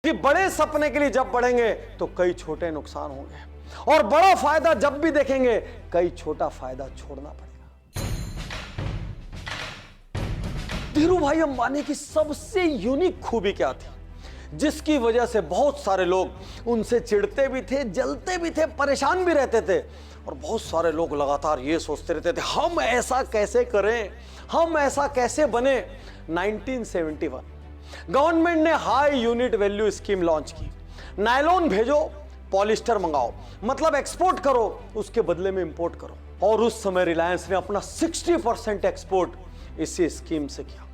कि बड़े सपने के लिए जब बढ़ेंगे तो कई छोटे नुकसान होंगे और बड़ा फायदा जब भी देखेंगे कई छोटा फायदा छोड़ना पड़ेगा। धीरू भाई अंबानी की सबसे यूनिक खूबी क्या थी जिसकी वजह से बहुत सारे लोग उनसे चिढ़ते भी थे, जलते भी थे, परेशान भी रहते थे और बहुत सारे लोग लगातार ये सोचते रहते थे हम ऐसा कैसे करें, हम ऐसा कैसे बने। 1971 गवर्नमेंट ने high unit value scheme launch की। नायलॉन भेजो, पॉलिस्टर मंगाओ, मतलब एक्सपोर्ट करो, उसके बदले में इंपोर्ट करो। और उस समय रिलायंस ने अपना 60% एक्सपोर्ट इसी स्कीम से किया।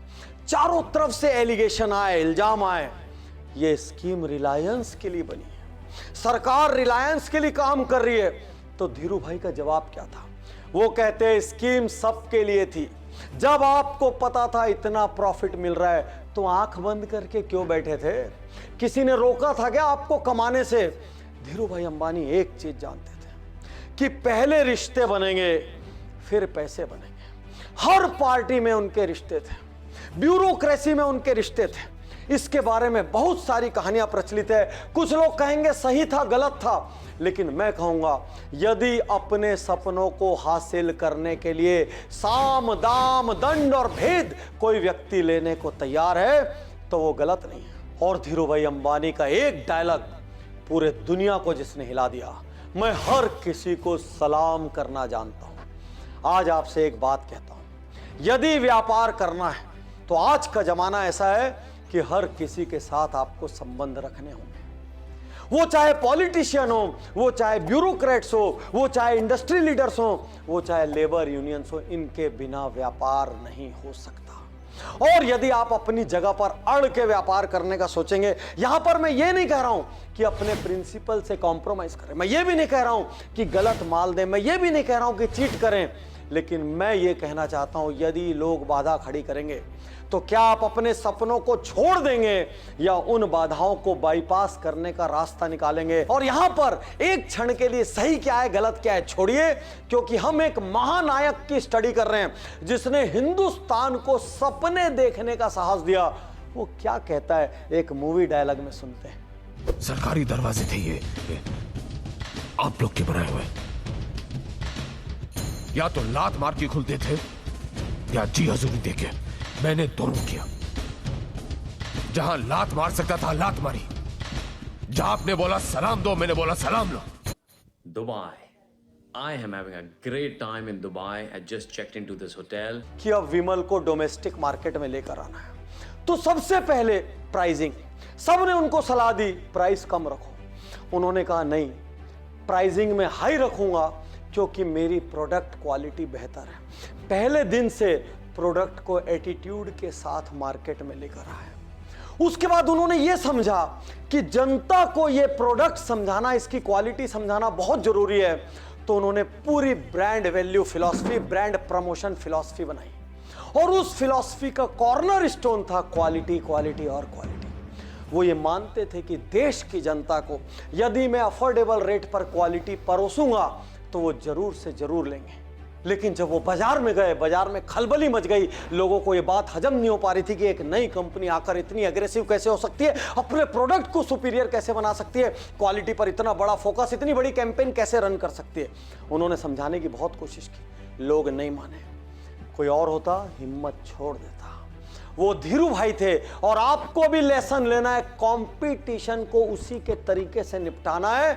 चारों तरफ से एलिगेशन आए, इल्जाम आए, ये स्कीम रिलायंस के लिए बनी है, सरकार रिलायंस के लिए काम कर रही है। तो धीरू भाई का जवाब क्या था? वो कहते स्कीम सबके लिए थी। जब आपको पता था इतना प्रॉफिट मिल रहा है तो आंख बंद करके क्यों बैठे थे? किसी ने रोका था क्या आपको कमाने से? धीरू भाई अंबानी एक चीज जानते थे कि पहले रिश्ते बनेंगे फिर पैसे बनेंगे। हर पार्टी में उनके रिश्ते थे, ब्यूरोक्रेसी में उनके रिश्ते थे। इसके बारे में बहुत सारी कहानियां प्रचलित है। कुछ लोग कहेंगे सही था, गलत था, लेकिन मैं कहूंगा यदि अपने सपनों को हासिल करने के लिए साम दाम दंड और भेद कोई व्यक्ति लेने को तैयार है तो वो गलत नहीं है। और धीरू भाई अंबानी का एक डायलॉग पूरे दुनिया को जिसने हिला दिया, मैं हर किसी को सलाम करना जानता हूं। आज आपसे एक बात कहता हूं, यदि व्यापार करना है तो आज का जमाना ऐसा है कि हर किसी के साथ आपको संबंध रखने होंगे। वो चाहे पॉलिटिशियन हो, वो चाहे ब्यूरोक्रेट्स हो, वो चाहे इंडस्ट्री लीडर्स हो, वो चाहे लेबर यूनियंस हो, इनके बिना व्यापार नहीं हो सकता। और यदि आप अपनी जगह पर अड़ के व्यापार करने का सोचेंगे, यहां पर मैं ये नहीं कह रहा हूं कि अपने प्रिंसिपल से कॉम्प्रोमाइज करें, मैं ये भी नहीं कह रहा हूं कि गलत माल दें, मैं ये भी नहीं कह रहा हूं कि चीट करें, लेकिन मैं ये कहना चाहता हूं यदि लोग बाधा खड़ी करेंगे तो क्या आप अपने सपनों को छोड़ देंगे या उन बाधाओं को बाईपास करने का रास्ता निकालेंगे? और यहां पर एक क्षण के लिए सही क्या है, गलत क्या है छोड़िए, क्योंकि हम एक महानायक की स्टडी कर रहे हैं जिसने हिंदुस्तान को सपने देखने का साहस दिया। वो क्या कहता है, एक मूवी डायलॉग में सुनते हैं। सरकारी दरवाजे थे ये आप लोग के बनाए हुए, या तो लात मार के खुलते थे या जी हजूरी देके। मैंने दोनों किया। जहां लात मार सकता था लात मारी, जहां आपने बोला सलाम दो मैंने बोला सलाम लो। Dubai. I am having a great time in Dubai. I just checked into this hotel. कि अब विमल को डोमेस्टिक मार्केट में लेकर आना है तो सबसे पहले प्राइसिंग। सबने उनको सलाह दी प्राइस कम रखो। उन्होंने कहा नहीं, प्राइसिंग में हाई रखूंगा क्योंकि मेरी प्रोडक्ट क्वालिटी बेहतर है। पहले दिन से प्रोडक्ट को एटीट्यूड के साथ मार्केट में लेकर आए। उसके बाद उन्होंने यह समझा कि जनता को यह प्रोडक्ट समझाना, इसकी क्वालिटी समझाना बहुत जरूरी है, तो उन्होंने पूरी brand value philosophy, brand promotion philosophy बनाई। और उस फिलॉसफी का कॉर्नर स्टोन था क्वालिटी, क्वालिटी और क्वालिटी। वो ये मानते थे कि देश की जनता को यदि मैं अफोर्डेबल रेट पर क्वालिटी परोसूंगा तो वो जरूर से जरूर लेंगे। लेकिन जब वो बाजार में गए, बाजार में खलबली मच गई। लोगों को ये बात हजम नहीं हो पा रही थी कि एक नई कंपनी आकर इतनी एग्रेसिव कैसे हो सकती है, अपने प्रोडक्ट को सुपीरियर कैसे बना सकती है, क्वालिटी पर इतना बड़ा फोकस, इतनी बड़ी कैंपेन कैसे रन कर सकती है। उन्होंने समझाने की बहुत कोशिश की, लोग नहीं माने। कोई और होता हिम्मत छोड़ देता। वो धीरू भाई थे। और आपको भी लेसन लेना है, कंपटीशन को उसी के तरीके से निपटाना है,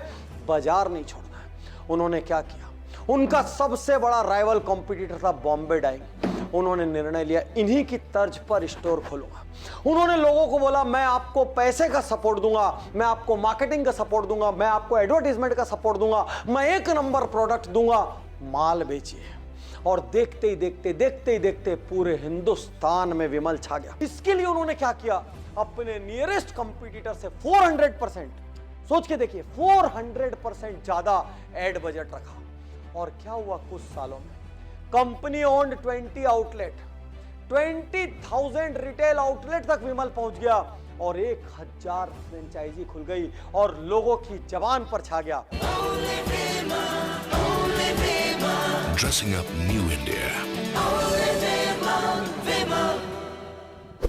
बाजार नहीं छोड़ना है। उन्होंने क्या किया, उनका सबसे बड़ा राइवल कॉम्पिटिटर था बॉम्बे डाइंग। उन्होंने निर्णय लिया इन्हीं की तर्ज पर स्टोर खोलूंगा। उन्होंने लोगों को बोला मैं आपको पैसे का सपोर्ट दूंगा, मैं आपको मार्केटिंग का सपोर्ट दूंगा, मैं आपको एडवर्टाइजमेंट का सपोर्ट दूंगा, मैं एक नंबर प्रोडक्ट दूंगा, माल बेचिए। और देखते ही देखते पूरे हिंदुस्तान में विमल छा गया। इसके लिए उन्होंने क्या किया, अपने नियरेस्ट कंपटीटर से 400%, सोच के देखिए 400% ज्यादा एड बजट रखा। और क्या हुआ, कुछ सालों में company owned 20 outlet, 20,000 retail outlet तक विमल पहुंच गया और 1000 फ्रेंचाइजी खुल गई और लोगों की जबान पर छा गया। Dressing up new India.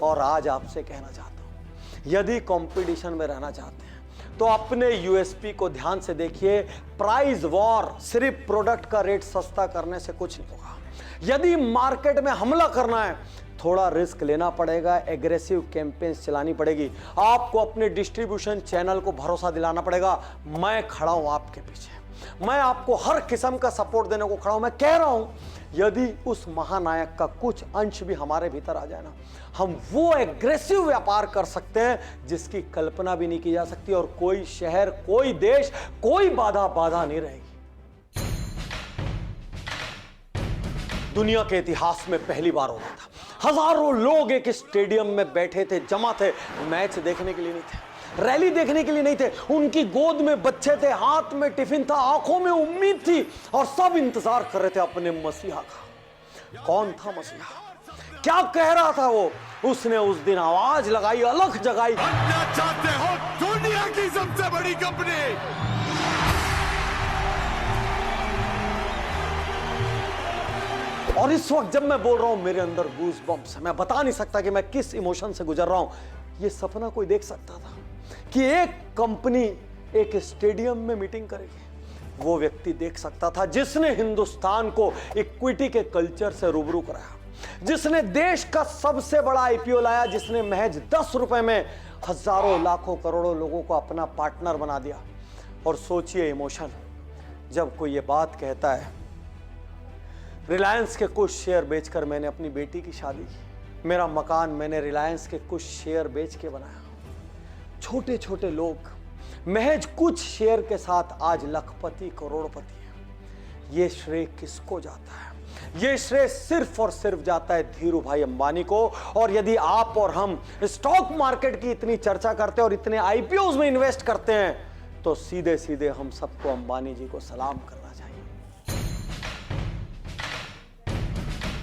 और आज आपसे कहना चाहता हूं, यदि कंपटीशन में रहना चाहते हैं तो अपने यूएसपी को ध्यान से देखिए। प्राइस वॉर, सिर्फ प्रोडक्ट का रेट सस्ता करने से कुछ नहीं होगा। यदि मार्केट में हमला करना है, थोड़ा रिस्क लेना पड़ेगा, एग्रेसिव कैंपेन्स चलानी पड़ेगी, आपको अपने डिस्ट्रीब्यूशन चैनल को भरोसा दिलाना पड़ेगा। मैं खड़ा हूं आपके पीछे, मैं आपको हर किस्म का सपोर्ट देने को खड़ा हूं। मैं कह रहा हूं, यदि उस महानायक का कुछ अंश भी हमारे भीतर आ जाए ना, हम वो एग्रेसिव व्यापार कर सकते हैं जिसकी कल्पना भी नहीं की जा सकती, और कोई शहर, कोई देश, कोई बाधा नहीं रहेगी। दुनिया के इतिहास में पहली बार होता था, हजारों लोग एक स्टेडियम में बैठे थे, जमा थे, मैच देखने के लिए नहीं थे, रैली देखने के लिए नहीं थे। उनकी गोद में बच्चे थे, हाथ में टिफिन था, आंखों में उम्मीद थी, और सब इंतजार कर रहे थे अपने मसीहा का। कौन था मसीहा? क्या कह रहा था वो? उसने उस दिन आवाज लगाई, अलख जगाई, बनना चाहते हो दुनिया की सबसे बड़ी कंपनी। और इस वक्त जब मैं बोल रहा हूं, मेरे अंदर गूज बम्प्स है। मैं बता नहीं सकता कि मैं किस इमोशन से गुजर रहा हूं। यह सपना कोई देख सकता था कि एक कंपनी एक स्टेडियम में मीटिंग करेगी? वो व्यक्ति देख सकता था जिसने हिंदुस्तान को इक्विटी के कल्चर से रूबरू कराया, जिसने देश का सबसे बड़ा आईपीओ लाया, जिसने महज 10 रुपए में हजारों, लाखों, करोड़ों लोगों को अपना पार्टनर बना दिया। और सोचिए इमोशन, जब कोई ये बात कहता है, रिलायंस के कुछ शेयर बेचकर मैंने अपनी बेटी की शादी की, मेरा मकान मैंने रिलायंस के कुछ शेयर बेच के बनाया। छोटे छोटे लोग महज कुछ शेयर के साथ आज लखपति, करोड़पति हैं। ये श्रेय किसको जाता है? ये श्रेय सिर्फ और सिर्फ जाता है धीरू भाई अंबानी को। और यदि आप और हम स्टॉक मार्केट की इतनी चर्चा करते हैं और इतने आईपीओज में इन्वेस्ट करते हैं, तो सीधे सीधे हम सबको अंबानी जी को सलाम करना चाहिए।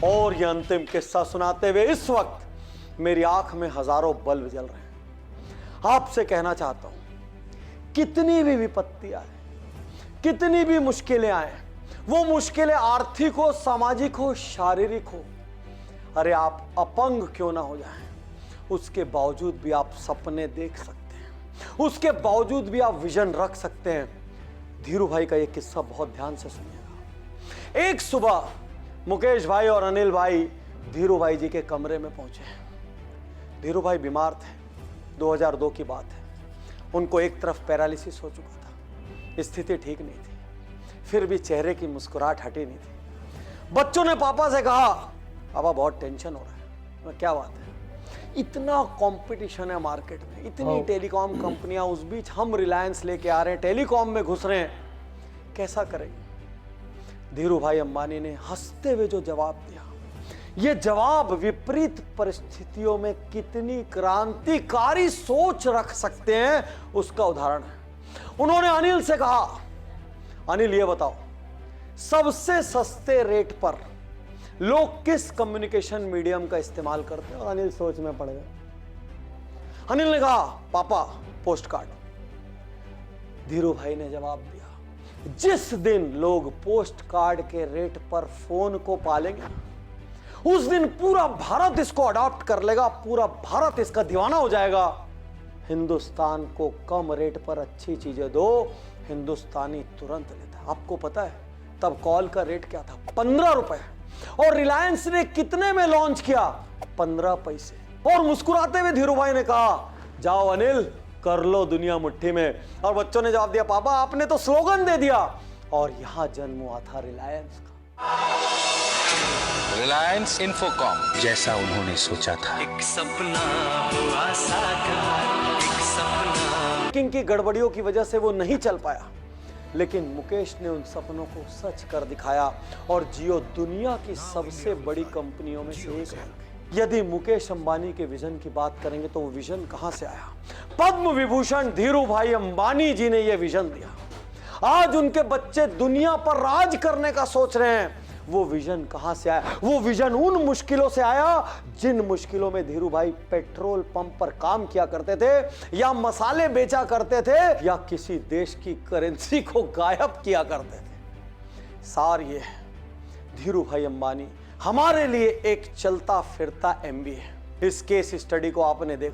और यह अंतिम किस्सा सुनाते हुए इस वक्त मेरी आंख में हजारों बल्ब जल रहे हैं। आपसे कहना चाहता हूं, कितनी भी विपत्ति आए, कितनी भी मुश्किलें आए, वो मुश्किलें आर्थिक हो, सामाजिक हो, शारीरिक हो, अरे आप अपंग क्यों ना हो जाएं, उसके बावजूद भी आप सपने देख सकते हैं, उसके बावजूद भी आप विजन रख सकते हैं। धीरू भाई का यह किस्सा बहुत ध्यान से सुनिएगा। एक सुबह मुकेश भाई और अनिल भाई धीरू भाई जी के कमरे में पहुंचे। धीरू भाई बीमार थे, 2002 की बात है। उनको एक तरफ पैरालिसिस हो चुका था, स्थिति ठीक नहीं थी, फिर भी चेहरे की मुस्कुराहट हटी नहीं थी। बच्चों ने पापा से कहा, पापा बहुत टेंशन हो रहा है। क्या बात है? इतना कंपटीशन है मार्केट में, इतनी टेलीकॉम कंपनियां, उस बीच हम रिलायंस लेके आ रहे हैं, टेलीकॉम में घुस रहे हैं, कैसा करेंगे? धीरू भाई अंबानी ने हंसते हुए जो जवाब दिया, यह जवाब विपरीत परिस्थितियों में कितनी क्रांतिकारी सोच रख सकते हैं, उसका उदाहरण है। उन्होंने अनिल से कहा, अनिल ये बताओ, सबसे सस्ते रेट पर लोग किस कम्युनिकेशन मीडियम का इस्तेमाल करते हैं? और अनिल सोच में पड़ गए। अनिल ने कहा, पापा पोस्ट कार्ड। धीरू भाई ने जवाब दिया, जिस दिन लोग पोस्ट कार्ड के रेट पर फोन को पालेंगे, उस दिन पूरा भारत इसको अडॉप्ट कर लेगा, पूरा भारत इसका दीवाना हो जाएगा। हिंदुस्तान को कम रेट पर अच्छी चीजें दो, हिंदुस्तानी तुरंत लेता है। आपको पता है तब कॉल का रेट क्या था? 15 रुपए। और रिलायंस ने कितने में लॉन्च किया? 15 पैसे। और मुस्कुराते हुए धीरू भाई ने कहा, जाओ अनिल, कर लो दुनिया मुट्ठी में। और बच्चों ने जवाब दिया, पापा आपने तो स्लोगन दे दिया। और यहां जन्म हुआ था रिलायंस का। रिलायंस इंफोकॉम, जैसा उन्होंने सोचा था। एक सपना हुआ साकार, एक सपना। बुकिंग की गड़बड़ियों की वजह से वो नहीं चल पाया, लेकिन मुकेश ने उन सपनों को सच कर दिखाया और जियो दुनिया की सबसे बड़ी कंपनियों में से एक है। यदि मुकेश अंबानी के विजन की बात करेंगे तो वो विजन कहां से आया? पद्म विभूषण धीरू भाई अंबानी जी ने यह विजन दिया। आज उनके बच्चे दुनिया पर राज करने का सोच रहे हैं। वो विजन कहां से आया? वो विजन उन मुश्किलों से आया जिन मुश्किलों में धीरू भाई पेट्रोल पंप पर काम किया करते थे, या मसाले बेचा करते थे, या किसी देश की करेंसी को गायब किया करते थे। सार ये है, धीरू भाई अंबानी हमारे लिए एक चलता फिरता एमबी है। इस केस स्टडी को आपने देखा,